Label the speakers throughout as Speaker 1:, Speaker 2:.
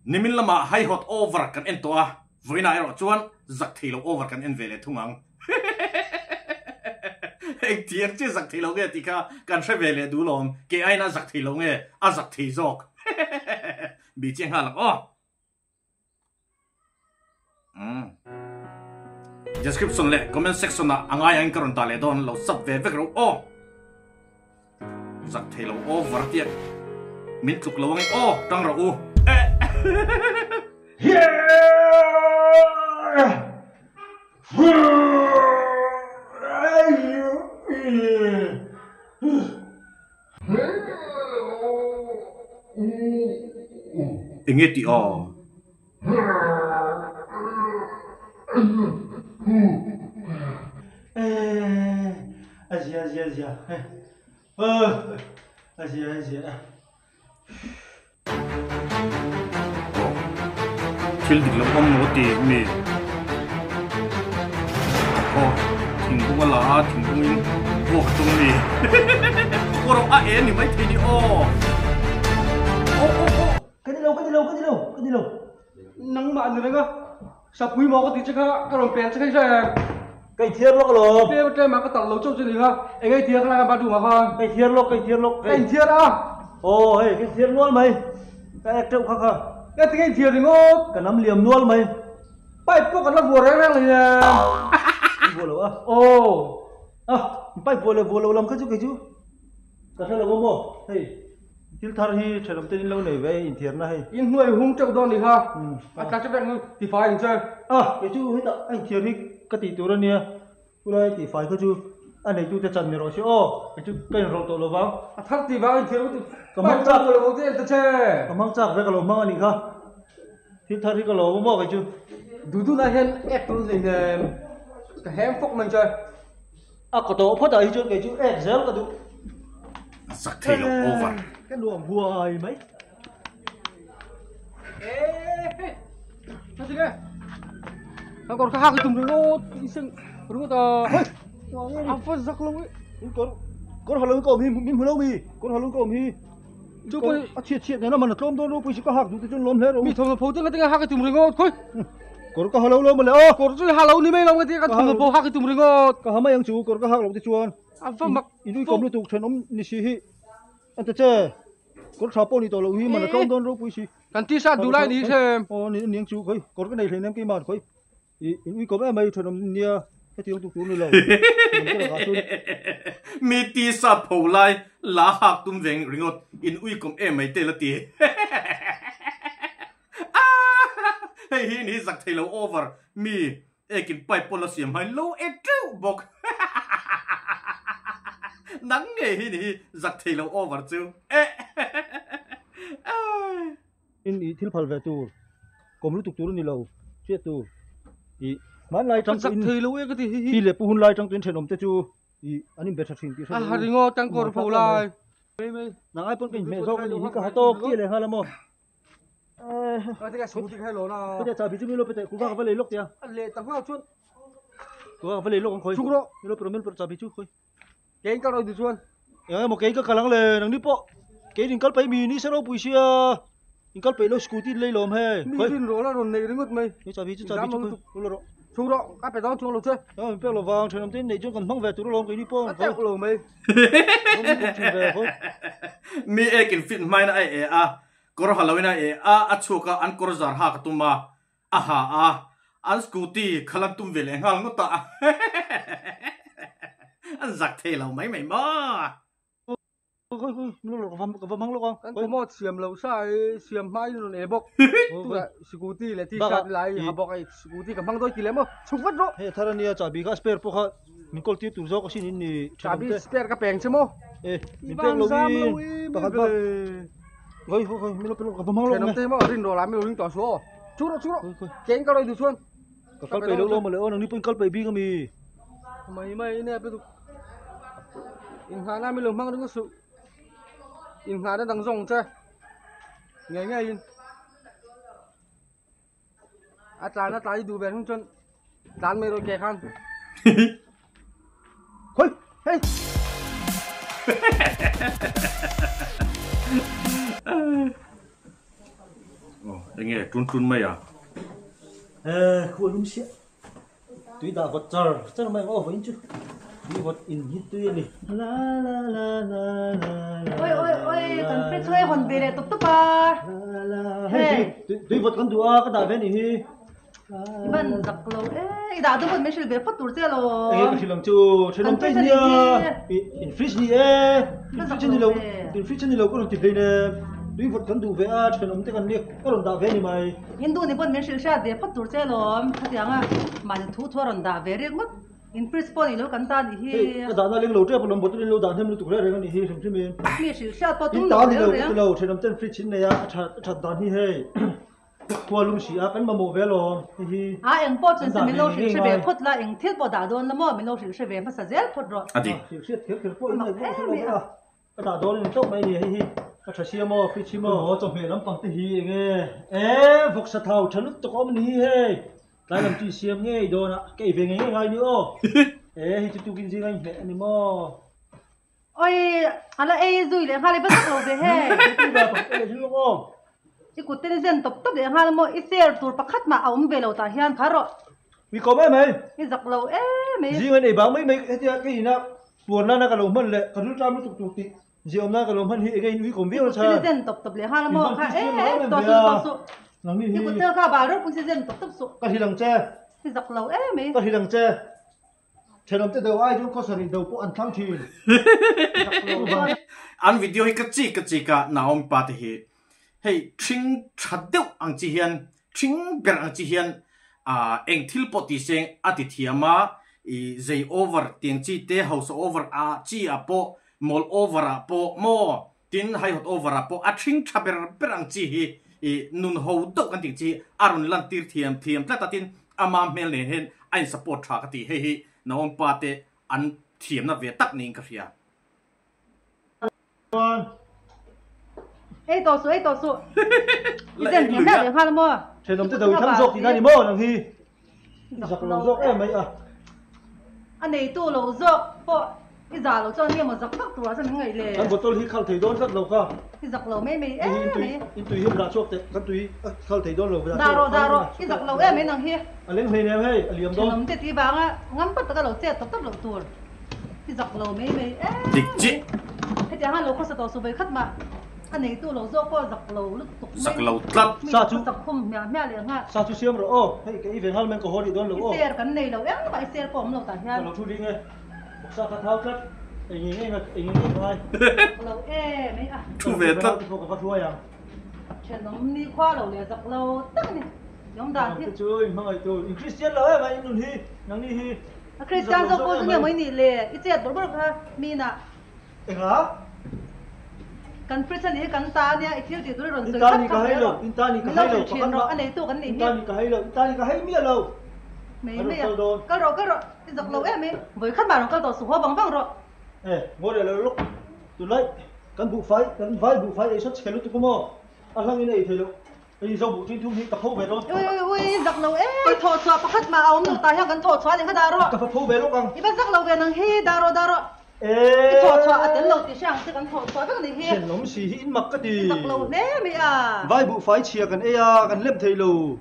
Speaker 1: nimin lama hai hot over kan en toa voina ero chuan zak thilo over kan en vele thungang ek tier che zak thilo ge tika kan hre vele du lom ke aina zak thilo nge a zak thi zok bi cheng halak o description le comment section na angai ang karon ta le don lo sub ve vek ro o zak thilo over tiek min tuk lo nge o tang ro u inget ti o
Speaker 2: Asia
Speaker 1: til dik lo om mo ti mi o thing bu la thing bu in o tung ni o ro a e ni mai thi ni o
Speaker 2: cái gì đâu nắng bạn rồi đó sắp quý máu cái gì chứ cái đồng tiền chứ cái gì cái thiên lốc rồi cái trên mà cái tàu lấu trâu trên gì ha cái thiên là bạn đủ mà con cái thiên lốc cái thiên à ồ cái thiên luôn mày cái trâu khắc khắc cái thiên thì ngô cái nắm liềm luôn mày bay có cái nó vừa đấy đang là vừa lấu à ồ bay vừa lấu làm cái chú cái thằng là bố mồ hey til thar hi thram tin lo nei ve in thiar na hai in nuôi hung chau don ni ha ka cha beng ti fai in chơi cái chú hết anh thiar hi cái ti tu ra nia kulai ti fai cái chú anh này chú ta chân rồi chứ cái chú cái rong to lo vào thắt ti vào in thiar cái mang chạc rồi vô tiền ta chơi cái mang chạc ve cái lo mang anh ha til thar hi cái lo mo cái chú du na hen ép tu gì nè cái hem phúc mình chơi có tổ phốt ở chú cái chú ép zel cái chú
Speaker 1: zak thilo over
Speaker 2: cái luồng vua ai mấy sao thế thằng còn khác cái tùng nó đi sưng đúng không ta phật giặc luôn ấy con họ lớn cậu mình muốn đâu mi con họ lớn cậu mi chú coi chiết này nó mà nó tôm thôi đâu chỉ có hạt chúng tôi lom hết rồi mi thằng phố tiếng cái hạt cái tùng nó thôi con họ lâu lâu mà lại con chú hà lâu ni mấy lâu cái thằng phố hạt cái tùng nó có mấy anh chú con có hạt lâu thì chuan phật mặc in công lúc chuyện ông ni si anh ta chơi con sao poni tổ lâu hi mà nó tôm thôi đâu chỉกันที่สัตว์ดูไล่นี้เชมอ๋อนี่เลี้ยงชูค่อยกดก็ในเลยน้ำกี่บาทค่อยอีกก็ไม่ถนนเนี่ยให้ที่ต้องตุ้นเลย
Speaker 1: มีตีสัตว์ผู้ไล่ลาหักตุ้มเวงริงอดอินอุ้ยกมไม่เตละตีเฮ้ยนี่สักเทโลโอเวอร์มีกินไปปนละเสียมให้โลจูบอกนังไงนี่สักเทโลโอเวอร์จู
Speaker 2: in thil phal ve tu kom lu tuk tur ni lo che tu I man lai tang in thei lo e ka ti hi le pu hun lai tang tin thenom te chu I anim be thathin ti ha ringo tang kor phau lai me na ai pon kin me zo ni hi ka ha to ki le ha la mo ka ti ka su ti khai lo na ka cha bi chu mi lo pe te ku va ka le lok tia le tang ha chuan ku va ka le lok khoi chu ro mi lo pro men pro cha bi chu khoi ke ka ro di chuan mo ke ka kalang le nang ni po ke din kal pai mi ni se ro pu sia in kal pe lo scooty lei lom he mi din ro la ron nei ringot mai ni cha bi chu lo ro chu ro ka pe dang chu lo che pe lo wang thon tin nei chu kan phang ve tu lo ke ni po ta lo mai
Speaker 1: mi ekin fit mai na e a kor halawina e a chuka an kor zar ha ka tuma aha a an scooty khalang tum vele ngal ngota an zak the lo mai mai ma
Speaker 2: coi nó mang luôn con có một xiêm lâu sai xiêm mai rồi nè bốc scooty là ti sát lại học bốc ấy scooty cầm băng tôi chỉ lấy mà chụp vắt rồi hey thằng này chả bị cái spare bốc ha mình coi tiếp tục rồi có xin ini chả bị spare cái bèn chứ mô mình bèn lâu đi bắt bắt coi mình lo cầm băng luôn nè thế mà riêng đồ làm mình riêng tỏ số chú đó chén cái này được chưa cái cල් pe lâu mà lỡ nó đi pin cl pe bi cái mi mày nè bây giờ in hà nam mình lo mang đừng có sự in hà đã đang rong chơi nghe in nó trái đủ về không chân đàn mày rồi kẹt khăn thôi hey
Speaker 1: nghe trun mày à
Speaker 2: khu lũng xịa tuy đã vật chờ chắc là mày ngó với chứ đi vật in hít tuy đi la la la la la
Speaker 3: ôi cần phải chơi hòn bể để tập à
Speaker 2: hey tuy vật con đùa cái đại bên này
Speaker 3: bên giặc lâu ấy đã tôi vẫn mấy sự việc phát tuổi chưa rồi
Speaker 2: cái gì làm chú chơi làm cái gì in freeze đi in freeze đi lâu có làm gì nè tuy vật con đùa về chơi làm cái gì có làm đại bên này mày
Speaker 3: Hindu này vẫn mấy sự sao việc phát tuổi chưa rồi phát tiếng à mà thu thua rồi đã về riêng mất in principle này lâu cần ta đi
Speaker 2: cái đàn nó lên lâu chưa, làm bột lên lâu đàn thêm lâu tụi nó rồi cái này xem xem mình
Speaker 3: mấy sự sao bao
Speaker 2: tuổi lâu cái lâu chơi làm tên freeze này thật đàn hi hey qua lung xì cái mà mồ về rồi hi
Speaker 3: em bỏ chân mình lâu sự về phát là em thiết bỏ đá đôn là mà mình lâu sự về phát sao phát rồi
Speaker 1: à đi
Speaker 2: thiết qua này cái đá đôn này tốt mấy này hi cái trà xia mò freeze mò trong về lắm bằng tí hi nghe vok sát thau chân lúc tụi con mình hi hey cái làm chi xiêm nghe đồ nè cái về nghe ngay nữa hi tụi kinh gì ngay mẹ này mò
Speaker 3: ôi anh là ai rồi lại hai bắt đầu về he
Speaker 2: cái gì không
Speaker 3: cái cụ tên dân tập để hai là ít xe tour bắt khách mà ông về lâu ta hiền khá rồi
Speaker 2: vì có mày
Speaker 3: cái giặc lâu mấy
Speaker 2: gì này bảo mấy cái gì nào buồn na cái lồng mần lệ cái lúc trăm nó tụt gì ông na cái lồng mần hi cái núi cũng biết là sao
Speaker 3: cái dân tập để hai là một to số
Speaker 2: nắng đi
Speaker 3: cái cụ tên khá bà rồi cũng dân tập số
Speaker 2: cái gì lằng tre
Speaker 3: cái giặc lâu mấy
Speaker 2: cái gì lằng tre thế làm tới đầu ai cũng có sản đầu có ăn thăng chi
Speaker 1: ăn video hi cái gì cả nào ông bà thì hey chinh chặt đâu anh chị hiền chinh bèn anh chị hiền anh thiếu bột thì xem ati thiama zay over tiếng chi te house over chi apo mall over apo mo tin hay hot over apo chinh chặt bèn anh chị hi nun hậu đâu anh tiếng chi arun lan tir thiam ta tin ama mel ne hen anh support thà cái thì hey nào ông bà te anh thiam na về tắc nín cái gì
Speaker 3: ấy to số cái dân hiếm đã được hai là mua
Speaker 2: thế làm tới đầu thăm dọc thì ra đi mò làm hi giặc lồng dọc em mấy
Speaker 3: anh này tu lầu dọc bộ cái giả lầu cho nên mà giặc tắc tuổi cho những ngày lề
Speaker 2: anh bột tôi hi khal thấy đón rất lâu không
Speaker 3: cái giặc lầu mấy
Speaker 2: in tùy hiệp ra chuộc đấy cái tùy khal thấy đón lâu
Speaker 3: ra rồi cái giặc lầu mấy thằng hi
Speaker 2: anh lên hình em hay liềm đón
Speaker 3: làm tí vàng á ngắm bắt cái lầu xe tập lầu tuổi cái giặc lầu mấy
Speaker 1: địch chị
Speaker 3: cái tiếng hai lầu có sao số với khách mà anh ấy tu lầu dọc có giặc lầu lúc tục
Speaker 1: giặc lầu tắt
Speaker 2: sao chú
Speaker 3: giặc không mẹ liền ha
Speaker 2: sao chú xiêm rồi ô hay cái về hal men có hồ đi đón lâu ô
Speaker 3: xe cái này lầu cái xe của ông lầu tả hiền
Speaker 2: lầu chú đi nghe sao cái thao cất anh nghe ngay
Speaker 3: lầu mấy
Speaker 1: thu về tắt
Speaker 2: có cái thua à
Speaker 3: chuyện nó đi qua lầu liền giặc lầu tắt này giống đàn thế
Speaker 2: chơi mà ngày tôi Christian lầu em anh đi nắng đi hi
Speaker 3: Christian dọc có nhiều mấy nỉ lệ ít xe đổ bớt ha mi nè
Speaker 2: hả
Speaker 3: kan prison ni kan ta nia itil ti tu ron
Speaker 2: intani ka hai lo
Speaker 3: chuyện rồi anh ấy tu kan ni
Speaker 2: intani ka hai mi lo
Speaker 3: mấy cái rồi cái dọc lầu em ấy với khách bạn cái tàu số hoa bằng rồi
Speaker 2: ngồi đây là lúc tụi lấy kan bu phai ấy xuất cái lúc tụi mo anh lang này thì lúc cái dòng bu trên thung hi tập phô về rồi
Speaker 3: ôi dọc lầu thọ xóa khách mà ông được ta kan thọ xóa thì cái đó rồi
Speaker 2: tập phô về lúc ăn
Speaker 3: iban dọc lầu về nang hi đó rồi cái thọ xóa tiền lầu thì sang thì kan thọ xóa cái này hi
Speaker 2: chuyện nóng xì hi mặc cái gì
Speaker 3: dọc lầu nè mi
Speaker 2: vai bu phai chia kan kan lem thầy lù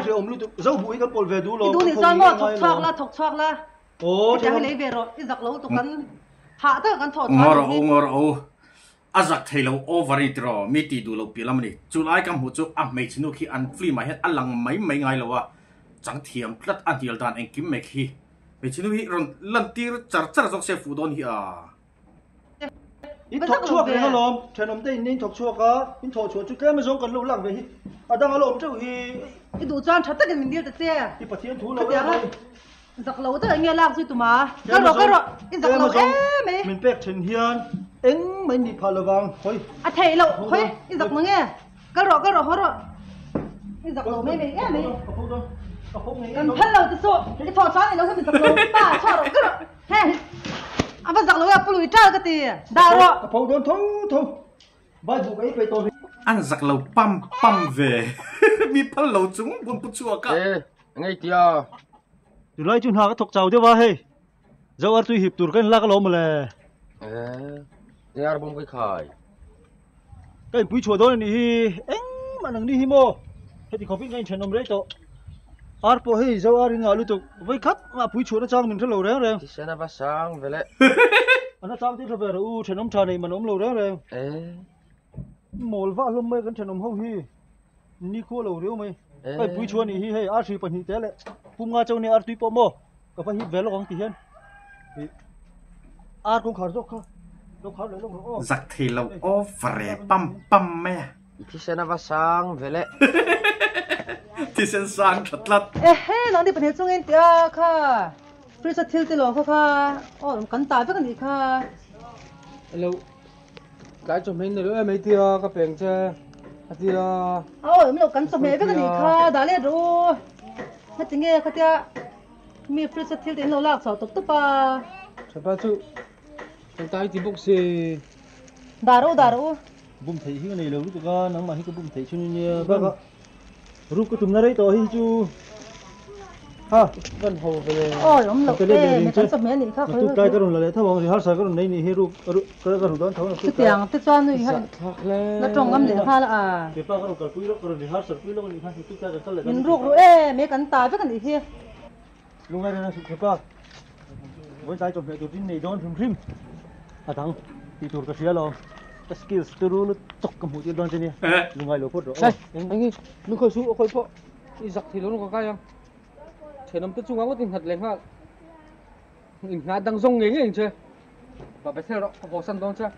Speaker 2: thì ông lúc dòng bu kan pol về đủ rồi
Speaker 3: cái này sao mà thọ xoạc là
Speaker 2: ồ
Speaker 3: cái lấy về rồi cái dọc lầu tụi kan hạ tới kan thọ
Speaker 1: ngor azak thelo over it ro mi ti du lo pilam ni chulai kam hu chu a mei chinu khi an free ma het alang mai ngai lo wa chang thiam plat an hial dan en kim me khi mei chinu hi ron lan tir char jok se fu don hi
Speaker 2: in thọc chuộc này lom thèn ông tây nên thọc chuộc á in thọ chuộc chú cái mà giống cần lâu lặng vậy đang lom chú hi
Speaker 3: cái đồ trang thật tất cả mình điêu tự xe
Speaker 2: đi bắt thiên thú lâu vậy
Speaker 3: giặc lầu tức là nghe lạc rồi tụi mà cái rồi cái giặc lầu mấy
Speaker 2: mình bẹt trên hiền anh mình đi phá vàng thôi
Speaker 3: thầy lầu thôi cái giặc nó nghe cái rồi hết rồi cái giặc lầu mấy cần phân lầu tự số cái thọ xóa này nó sẽ bị giặc lầu ta cho rồi cái rồi he bây giặc lầu phụ lùi trao cái gì đào rồi
Speaker 2: cái phô đơn thôi vai vụ cái tôi
Speaker 1: an giặc lầu pam về mi phal lầu chúng buồn bút chua cả
Speaker 4: ngay tia
Speaker 2: từ lại chun hà cái thọc chào thế va hey dâu ăn tuy hiệp tụt cái lá cái lom mà lè
Speaker 4: nghe bông cái khai
Speaker 2: cái bụi chùa đó này anh mà nằng đi hi mô thì có biết ngay chuyện ông đấy to ar po hei zo ar nga lu to vai khat ma pui chura chang min thalo re re
Speaker 4: thì sẽ là bắt sáng về lại
Speaker 2: ana chang ti thave ru chuyện ông cha này mà ông lo re re mol va lum mai kan chuyện ông ho hi ni ko lo reu mai ai pui chua ni hi hei ar si pan hi te le pum nga chau ni ar tui po mo ka fa hi velo kong ti hian ar kong khar zo kha lo khar le lo
Speaker 1: giặc thì lâu ô phare pam mẹ
Speaker 4: thì sẽ là bắt sáng về lại
Speaker 1: thì sen sang thật lắm
Speaker 3: he nang di pan he chung en tia kha freezer thil ti lo kha kan ta ve kan ni kha
Speaker 2: hello cái cho mình nữa mấy tia cái bèn che tia
Speaker 3: mi lo kan so me ve kan ni kha da le ro ha ti nge kha tia mi freezer thil ti lo lak so top pa
Speaker 2: sao ba chu trong tay thì bốc xì
Speaker 3: da ro
Speaker 2: bung thấy cái này là lúc đó nắng mà cái bung thấy cho nên bác ạ lúc cái tụm nó đấy to hi chu ha vẫn hồ về
Speaker 3: ông lo mi kan so me ni kha
Speaker 2: tụt cái đó là thao bóng thì hát sai cái này ni hiru cái đó thao
Speaker 3: cái tiếng te chuan ni ha na trong ngam le kha la
Speaker 2: cái ba cái pui đó cái hát sai pui đó ni ha tụt cái là
Speaker 3: min ruk ro me kan ta ve kan ni hi
Speaker 2: lúc này là cái ba với tay chụp này tụt tin này don phim thằng thì tụt cái xía lo cái skills từ lúc chọc cầm hụt don trên này lúc này lo phốt rồi
Speaker 5: anh ấy nó khơi su khơi phọ đi giặc thì nó có cái không thế nó tất chung áo có tình thật lên ha mình ngã đang rong nghề anh chơi và phải theo đó vào sân đó chơi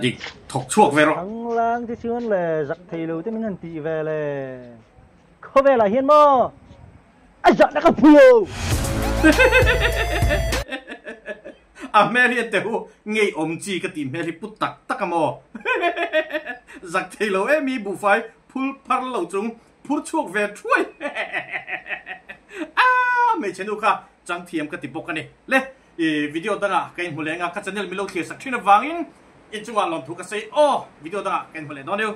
Speaker 1: đi thọc chuộc về rồi
Speaker 2: thằng lang thì chưa là giặc thì lâu tới mình ăn tị về là có về là hiền mò anh giặc đã gặp phiêu
Speaker 1: mẹ đi tiêu nghe ông chị cái tìm mẹ đi bút tắc mò giặc thì lâu em mi bù phải phul par lâu chung phul chuộc về chuối mấy chuyện đâu cả chẳng thiêm cái tìm bốc cái này lê video đó là cái hồi lẽ ngã cái channel mình lâu thiệt sắc chuyên vàng in chung là làm thu cái say video đó là cái hồi lẽ đó đâu